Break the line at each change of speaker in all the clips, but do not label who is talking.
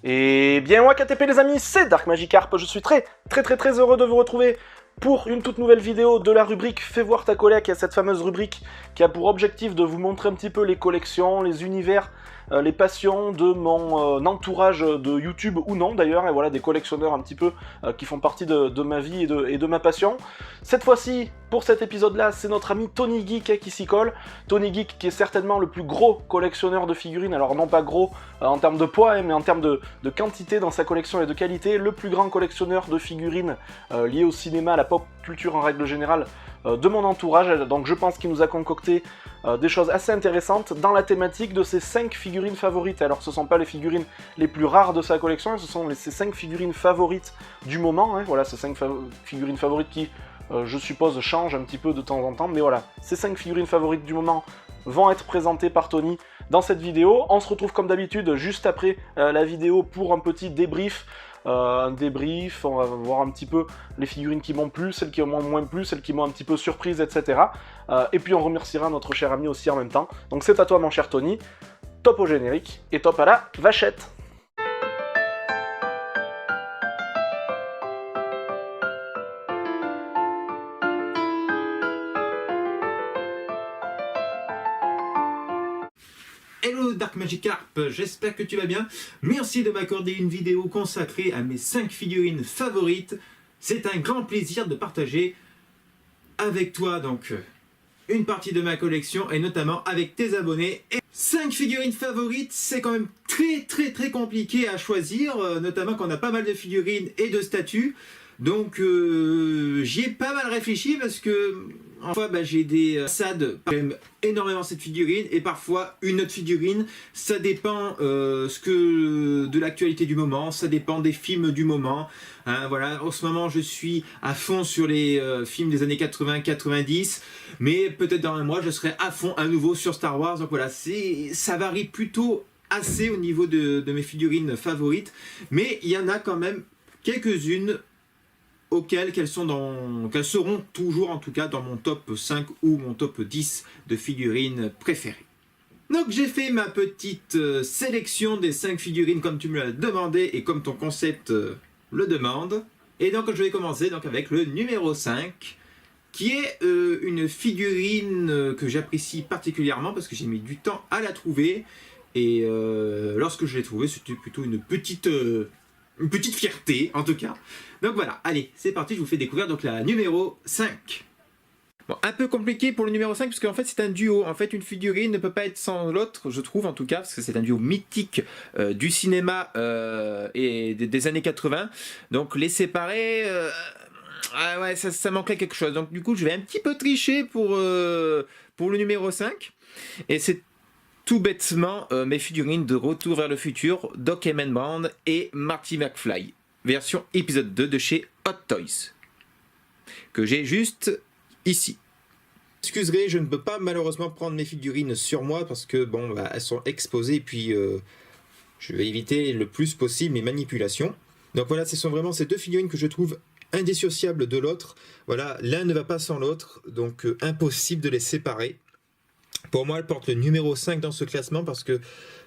Et bien moi KTP les amis, c'est Dark Magikarp, je suis très heureux de vous retrouver pour une toute nouvelle vidéo de la rubrique Fais voir ta collègue, cette fameuse rubrique qui a pour objectif de vous montrer un petit peu les collections, les univers, les passions de mon entourage de YouTube ou non d'ailleurs, et voilà des collectionneurs un petit peu qui font partie de ma vie et de ma passion. Cette fois-ci, pour cet épisode-là, c'est notre ami Tony Geek qui s'y colle. Tony Geek qui est certainement le plus gros collectionneur de figurines, alors non pas gros en termes de poids, mais en termes de quantité dans sa collection et de qualité, le plus grand collectionneur de figurines liées au cinéma, à la pop culture en règle générale, de mon entourage. Donc je pense qu'il nous a concocté des choses assez intéressantes dans la thématique de ses 5 figurines favorites. Alors ce ne sont pas les figurines les plus rares de sa collection, ce sont ses 5 figurines favorites du moment, hein. Voilà, ces 5 figurines favorites qui, je suppose, changent un petit peu de temps en temps, mais voilà, ces 5 figurines favorites du moment vont être présentées par Tony dans cette vidéo. On se retrouve comme d'habitude juste après la vidéo pour un petit débrief. On va voir un petit peu les figurines qui m'ont plu, celles qui m'ont moins plu, celles qui m'ont un petit peu surprise, etc. Et puis on remerciera notre cher ami aussi en même temps. Donc c'est à toi mon cher Tony, top au générique et top à la vachette.
Hello Dark Magikarp, j'espère que tu vas bien. Merci de m'accorder une vidéo consacrée à mes 5 figurines favorites. C'est un grand plaisir de partager avec toi donc une partie de ma collection et notamment avec tes abonnés. Et 5 figurines favorites, c'est quand même très compliqué à choisir, notamment quand on a pas mal de figurines et de statues. Donc j'y ai pas mal réfléchi parce que parfois j'ai des SAD, j'aime énormément cette figurine et parfois une autre figurine, ça dépend de l'actualité du moment, ça dépend des films du moment, hein, voilà. En ce moment je suis à fond sur les films des années 80-90, mais peut-être dans un mois je serai à fond à nouveau sur Star Wars, donc voilà, ça varie plutôt assez au niveau de mes figurines favorites, mais il y en a quand même quelques-unes auxquelles qu'elles seront toujours en tout cas dans mon top 5 ou mon top 10 de figurines préférées. Donc j'ai fait ma petite sélection des 5 figurines comme tu me l'as demandé et comme ton concept le demande. Et donc je vais commencer donc avec le numéro 5 qui est une figurine que j'apprécie particulièrement parce que j'ai mis du temps à la trouver et lorsque je l'ai trouvée c'était plutôt une petite fierté en tout cas. Donc voilà, allez, c'est parti, je vous fais découvrir donc la numéro 5. Bon, un peu compliqué pour le numéro 5 parce qu'en fait c'est un duo. En fait une figurine ne peut pas être sans l'autre, je trouve en tout cas, parce que c'est un duo mythique du cinéma et des années 80. Donc les séparer, ah ouais, ça manquait quelque chose. Donc du coup je vais un petit peu tricher pour le numéro 5. Et c'est tout bêtement mes figurines de Retour vers le futur, Doc Eman Brand et Marty McFly, version épisode 2 de chez Hot Toys, que j'ai juste ici. Excuserez, je ne peux pas malheureusement prendre mes figurines sur moi parce que bon, elles sont exposées et puis je vais éviter le plus possible mes manipulations. Donc voilà, ce sont vraiment ces deux figurines que je trouve indissociables de l'autre. Voilà, l'un ne va pas sans l'autre, donc impossible de les séparer. Pour moi, elles portent le numéro 5 dans ce classement parce que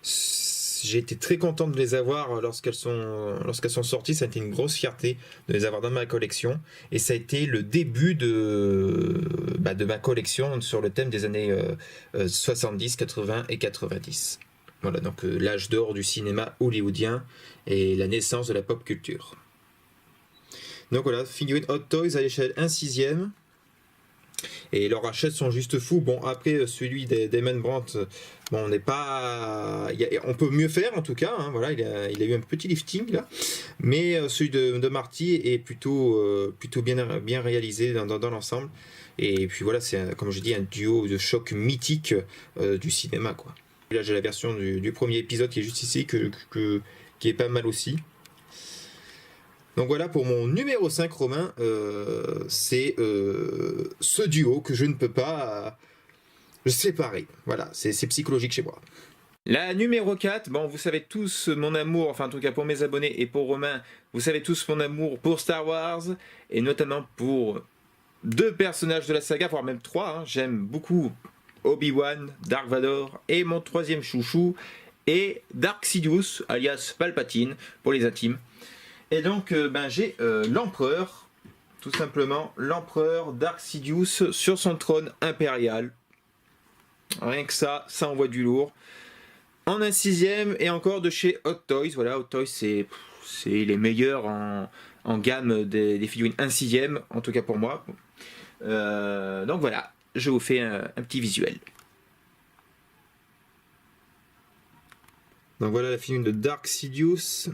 j'ai été très content de les avoir lorsqu'elles sont sorties. Ça a été une grosse fierté de les avoir dans ma collection. Et ça a été le début de ma collection sur le thème des années 70, 80 et 90. Voilà, donc l'âge d'or du cinéma hollywoodien et la naissance de la pop culture. Donc voilà, figurine Hot Toys à l'échelle 1/6. Et leurs rachets sont juste fous. Bon, après, celui d'Eman Brandt, bon, on n'est pas... on peut mieux faire, en tout cas. Hein, voilà, il a eu un petit lifting, là. Mais celui de Marty est plutôt bien réalisé dans l'ensemble. Et puis voilà, c'est, comme je dis, un duo de choc mythique du cinéma, quoi. Là, j'ai la version du premier épisode qui est juste ici, qui est pas mal aussi. Donc voilà pour mon numéro 5 Romain, c'est ce duo que je ne peux pas séparer. Voilà, c'est psychologique chez moi. La numéro 4, bon vous savez tous mon amour, enfin en tout cas pour mes abonnés et pour Romain, vous savez tous mon amour pour Star Wars, et notamment pour 2 personnages de la saga, voire même 3, hein. J'aime beaucoup Obi-Wan, Dark Vador, et mon 3e chouchou et Dark Sidious, alias Palpatine, pour les intimes. Et donc, j'ai l'empereur, tout simplement, l'empereur Dark Sidious sur son trône impérial. Rien que ça envoie du lourd. En un 6e et encore de chez Hot Toys. Voilà, Hot Toys, c'est les meilleurs en gamme des figurines 1 6e, en tout cas pour moi. Donc voilà, je vous fais un petit visuel. Donc voilà la figurine de Dark Sidious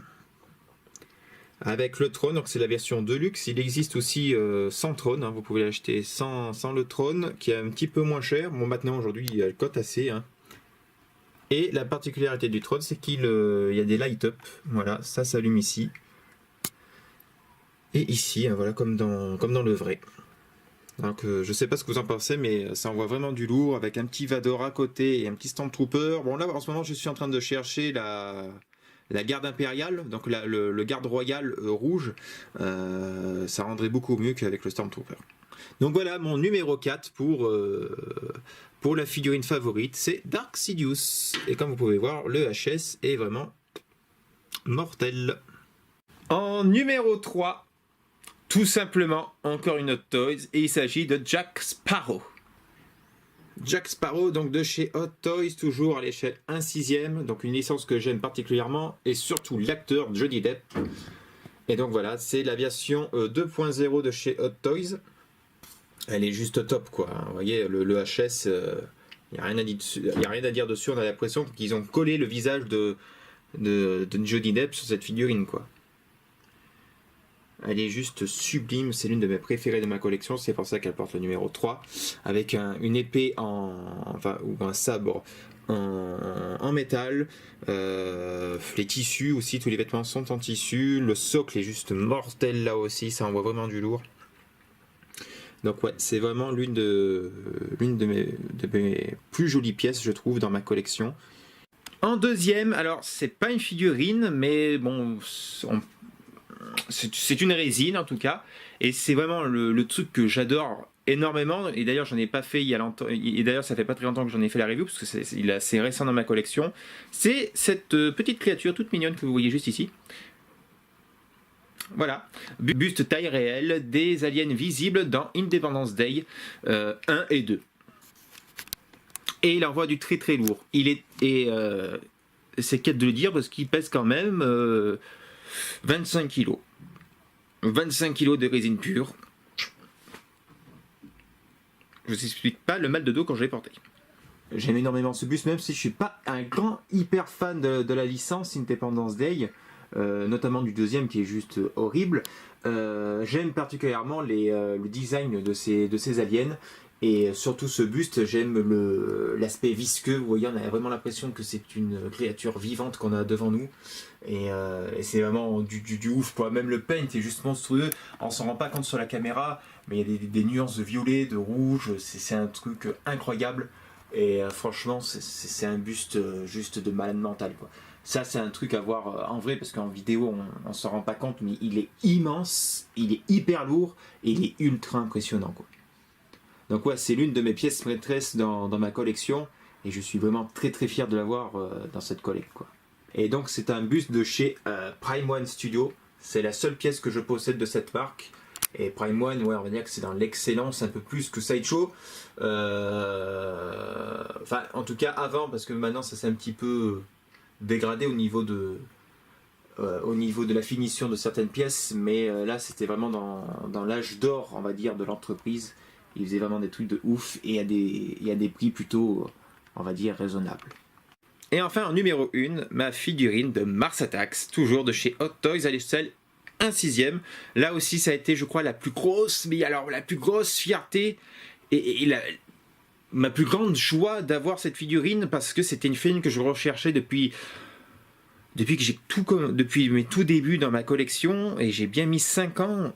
avec le trône. Donc c'est la version Deluxe. Il existe aussi sans trône, hein. Vous pouvez l'acheter sans le trône, qui est un petit peu moins cher. Bon, maintenant aujourd'hui il cote assez, hein. Et la particularité du trône, c'est qu'il y a des light-up. Voilà, ça s'allume ici. Et ici, hein, voilà, comme dans le vrai. Donc je sais pas ce que vous en pensez, mais ça envoie vraiment du lourd, avec un petit Vador à côté et un petit Stormtrooper. Bon là, en ce moment, je suis en train de chercher la garde impériale, donc le garde royal rouge. Ça rendrait beaucoup mieux qu'avec le Stormtrooper. Donc voilà mon numéro 4 pour la figurine favorite, c'est Dark Sidious. Et comme vous pouvez voir, le HS est vraiment mortel. En numéro 3, tout simplement, encore une Hot Toys, et il s'agit de Jack Sparrow. Jack Sparrow, donc de chez Hot Toys, toujours à l'échelle 1 6e, donc une licence que j'aime particulièrement, et surtout l'acteur Johnny Depp. Et donc voilà, c'est la version 2.0 de chez Hot Toys. Elle est juste top, quoi. Vous voyez, le HS, il n'y a rien à dire dessus. On a l'impression qu'ils ont collé le visage de Johnny Depp sur cette figurine, quoi. Elle est juste sublime. C'est l'une de mes préférées de ma collection. C'est pour ça qu'elle porte le numéro 3. Avec une épée ou un sabre en métal. Les tissus aussi, tous les vêtements sont en tissu. Le socle est juste mortel là aussi. Ça envoie vraiment du lourd. Donc ouais, c'est vraiment l'une de mes plus jolies pièces, je trouve, dans ma collection. En deuxième, alors c'est pas une figurine, mais bon, c'est une résine en tout cas, et c'est vraiment le truc que j'adore énormément. Et d'ailleurs, j'en ai pas fait il y a longtemps, et d'ailleurs ça fait pas très longtemps que j'en ai fait la review, parce que il est assez récent dans ma collection. C'est cette petite créature toute mignonne que vous voyez juste ici. Voilà, buste taille réelle des aliens visibles dans Independence Day 1 et 2. Et il envoie du très très lourd. C'est quête de le dire parce qu'il pèse quand même 25 kg. 25 kg de résine pure. Je vous explique pas le mal de dos quand je l'ai porté. J'aime énormément ce buste, même si je suis pas un grand hyper fan de la licence Independence Day. Notamment du deuxième qui est juste horrible. J'aime particulièrement le design de ces aliens, et surtout ce buste, j'aime l'aspect visqueux. Vous voyez, on a vraiment l'impression que c'est une créature vivante qu'on a devant nous, et c'est vraiment du ouf, quoi. Même le paint est juste monstrueux, on s'en rend pas compte sur la caméra, mais il y a des nuances de violet, de rouge, c'est un truc incroyable, et franchement c'est un buste juste de malade mental, quoi. Ça, c'est un truc à voir en vrai, parce qu'en vidéo, on s'en rend pas compte, mais il est immense, il est hyper lourd, et il est ultra impressionnant, quoi. Donc ouais, c'est l'une de mes pièces maîtresses dans ma collection, et je suis vraiment très très fier de l'avoir dans cette collecte, quoi. Et donc, c'est un buste de chez Prime One Studio. C'est la seule pièce que je possède de cette marque. Et Prime One, ouais, on va dire que c'est dans l'excellence un peu plus que Sideshow. Enfin, en tout cas avant, parce que maintenant ça s'est un petit peu dégradé au niveau de la finition de certaines pièces, mais là c'était vraiment dans l'âge d'or, on va dire, de l'entreprise. Ils faisaient vraiment des trucs de ouf, et il y a des prix plutôt, on va dire, raisonnables. Et enfin en numéro 1, ma figurine de Mars Attacks, toujours de chez Hot Toys à l'échelle 1/6. Là aussi ça a été, je crois, la plus grosse, mais alors la plus grosse fierté et ma plus grande joie d'avoir cette figurine, parce que c'était une figurine que je recherchais depuis mes tout débuts dans ma collection, et j'ai bien mis 5 ans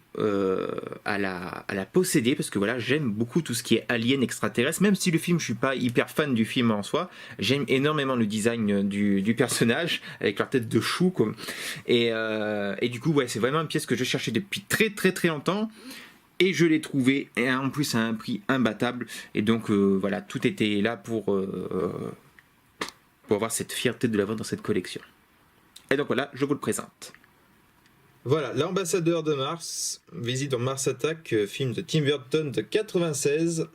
à la posséder, parce que voilà, j'aime beaucoup tout ce qui est alien, extraterrestre, même si le film, je suis pas hyper fan du film en soi. J'aime énormément le design du personnage, avec leur tête de chou, quoi. Et du coup, ouais, c'est vraiment une pièce que je cherchais depuis très très très longtemps, et je l'ai trouvée, et en plus à un prix imbattable. Et donc voilà, tout était là pour
pour avoir cette fierté de l'avoir dans cette collection. Et donc voilà, je vous le présente.
Voilà, l'ambassadeur de Mars, visite dans Mars Attack, film de Tim Burton de 96.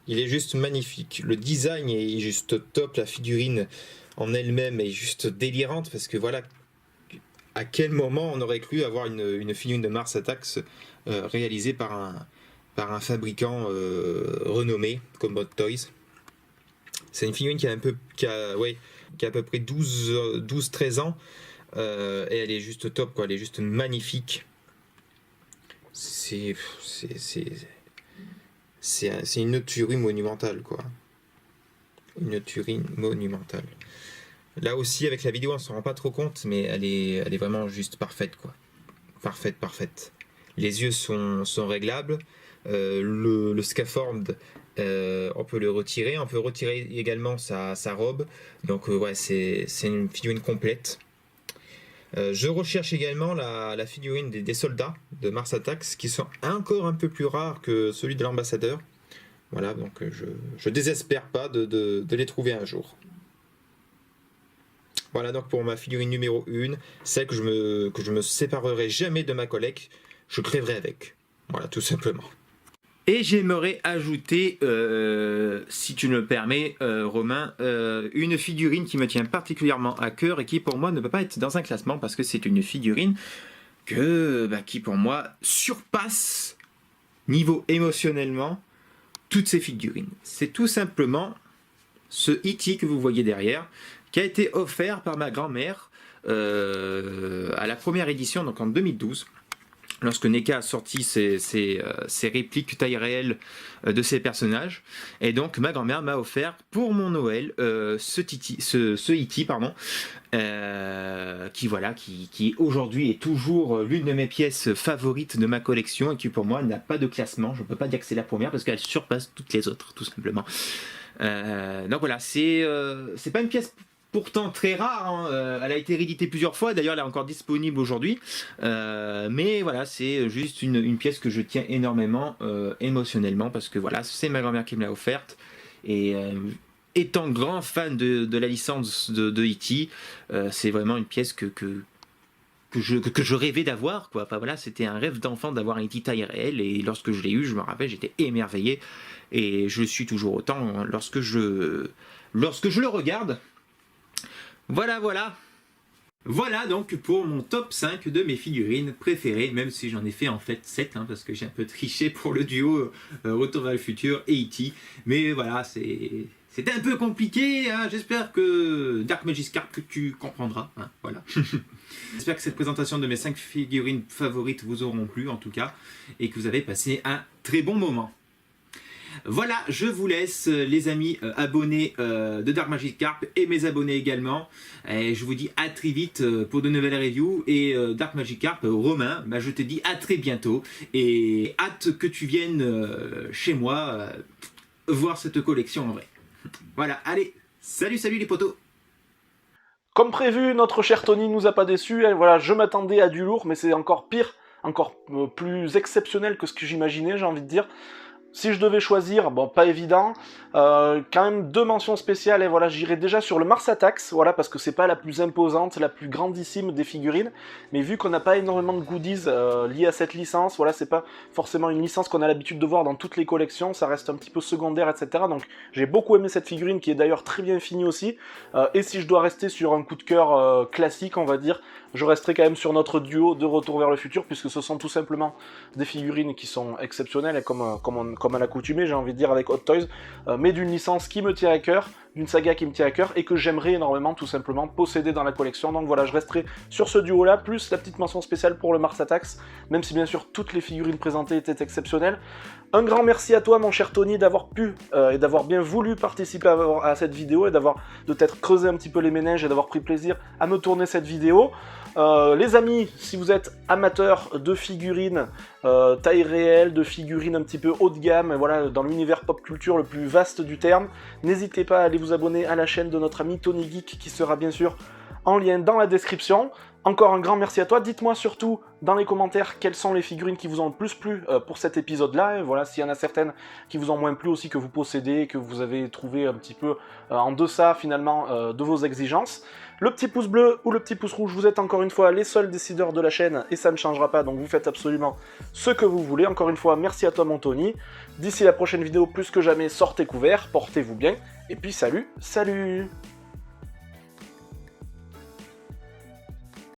Il est juste magnifique. Le design est juste top. La figurine en elle-même est juste délirante parce que voilà, à quel moment on aurait cru avoir une figurine de Mars Attacks réalisée par un fabricant renommé comme Hot Toys. C'est une figurine qui a à peu près 12-13 ans. Et elle est juste top, quoi. Elle est juste magnifique. C'est une tuerie monumentale, quoi. Une tuerie monumentale. Là aussi, avec la vidéo, on s'en rend pas trop compte, mais elle est vraiment juste parfaite, quoi. Parfaite. Les yeux sont réglables. Le scaphandre, on peut le retirer. On peut retirer également sa robe. Donc, ouais, c'est une figurine complète. Je recherche également la figurine des soldats de Mars Attacks qui sont encore un peu plus rares que celui de l'ambassadeur. Voilà, donc je désespère pas de les trouver un jour. Voilà donc pour ma figurine numéro 1, celle que je me séparerai jamais de ma collègue, je crèverai avec. Voilà, tout simplement.
Et j'aimerais ajouter, si tu me le permets, Romain, une figurine qui me tient particulièrement à cœur et qui pour moi ne peut pas être dans un classement parce que c'est une figurine qui pour moi surpasse niveau émotionnellement toutes ces figurines. C'est tout simplement ce E.T. que vous voyez derrière, qui a été offert par ma grand-mère à la première édition, donc en 2012. Lorsque NECA a sorti ses répliques taille réelle de ses personnages. Et donc ma grand-mère m'a offert pour mon Noël ce E.T. qui aujourd'hui est toujours l'une de mes pièces favorites de ma collection et qui pour moi n'a pas de classement. Je ne peux pas dire que c'est la première parce qu'elle surpasse toutes les autres, tout simplement. Donc voilà, c'est pas une pièce pourtant très rare, hein. Elle a été rééditée plusieurs fois, d'ailleurs elle est encore disponible aujourd'hui, mais voilà, c'est juste une pièce que je tiens énormément émotionnellement, parce que voilà, c'est ma grand-mère qui me l'a offerte, et étant grand fan de la licence de E.T., c'est vraiment une pièce que je rêvais d'avoir, quoi. Enfin, voilà, c'était un rêve d'enfant d'avoir un E.T. taille réelle, et lorsque je l'ai eu, je me rappelle, j'étais émerveillé, et je le suis toujours autant lorsque je le regarde. Voilà donc pour mon top 5 de mes figurines préférées, même si j'en ai fait en fait 7, hein, parce que j'ai un peu triché pour le duo Retour vers le futur et E.T. Mais voilà, c'était un peu compliqué, hein. J'espère que Dark Magikarp, que tu comprendras, hein, voilà. J'espère que cette présentation de mes 5 figurines favorites vous auront plu en tout cas, et que vous avez passé un très bon moment. Voilà, je vous laisse les amis abonnés de Dark Magikarp et mes abonnés également. Et je vous dis à très vite pour de nouvelles reviews. Et Dark Magikarp, Romain, je te dis à très bientôt. Et hâte que tu viennes chez moi voir cette collection en vrai. Voilà, allez, salut les potos.
Comme prévu, notre cher Tony nous a pas déçus. Et voilà, je m'attendais à du lourd, mais c'est encore pire, encore plus exceptionnel que ce que j'imaginais, j'ai envie de dire. Si je devais choisir, bon, pas évident, quand même 2 mentions spéciales, et voilà, j'irai déjà sur le Mars Attacks, voilà, parce que c'est pas la plus imposante, la plus grandissime des figurines, mais vu qu'on n'a pas énormément de goodies liés à cette licence, voilà, c'est pas forcément une licence qu'on a l'habitude de voir dans toutes les collections, ça reste un petit peu secondaire, etc., donc j'ai beaucoup aimé cette figurine, qui est d'ailleurs très bien finie aussi, et si je dois rester sur un coup de cœur classique, on va dire, je resterai quand même sur notre duo de Retour vers le futur, puisque ce sont tout simplement des figurines qui sont exceptionnelles, et comme à l'accoutumée, j'ai envie de dire, avec Hot Toys, mais d'une licence qui me tient à cœur, d'une saga qui me tient à cœur, et que j'aimerais énormément, tout simplement, posséder dans la collection. Donc voilà, je resterai sur ce duo-là, plus la petite mention spéciale pour le Mars Attacks, même si bien sûr toutes les figurines présentées étaient exceptionnelles. Un grand merci à toi, mon cher Tony, d'avoir pu et d'avoir bien voulu participer à cette vidéo, et de t'être creusé un petit peu les méninges, et d'avoir pris plaisir à me tourner cette vidéo. Les amis, si vous êtes amateurs de figurines taille réelle, de figurines un petit peu haut de gamme, voilà, dans l'univers pop culture le plus vaste du terme, n'hésitez pas à aller vous abonner à la chaîne de notre ami Tony Geek, qui sera bien sûr en lien dans la description. Encore un grand merci à toi. Dites-moi surtout dans les commentaires quelles sont les figurines qui vous ont le plus plu pour cet épisode-là. Et voilà, s'il y en a certaines qui vous ont moins plu aussi, que vous possédez, que vous avez trouvé un petit peu en deçà finalement de vos exigences. Le petit pouce bleu ou le petit pouce rouge, vous êtes encore une fois les seuls décideurs de la chaîne et ça ne changera pas, donc vous faites absolument ce que vous voulez. Encore une fois, merci à toi mon Tony. D'ici la prochaine vidéo, plus que jamais, sortez couverts, portez-vous bien, et puis salut, salut!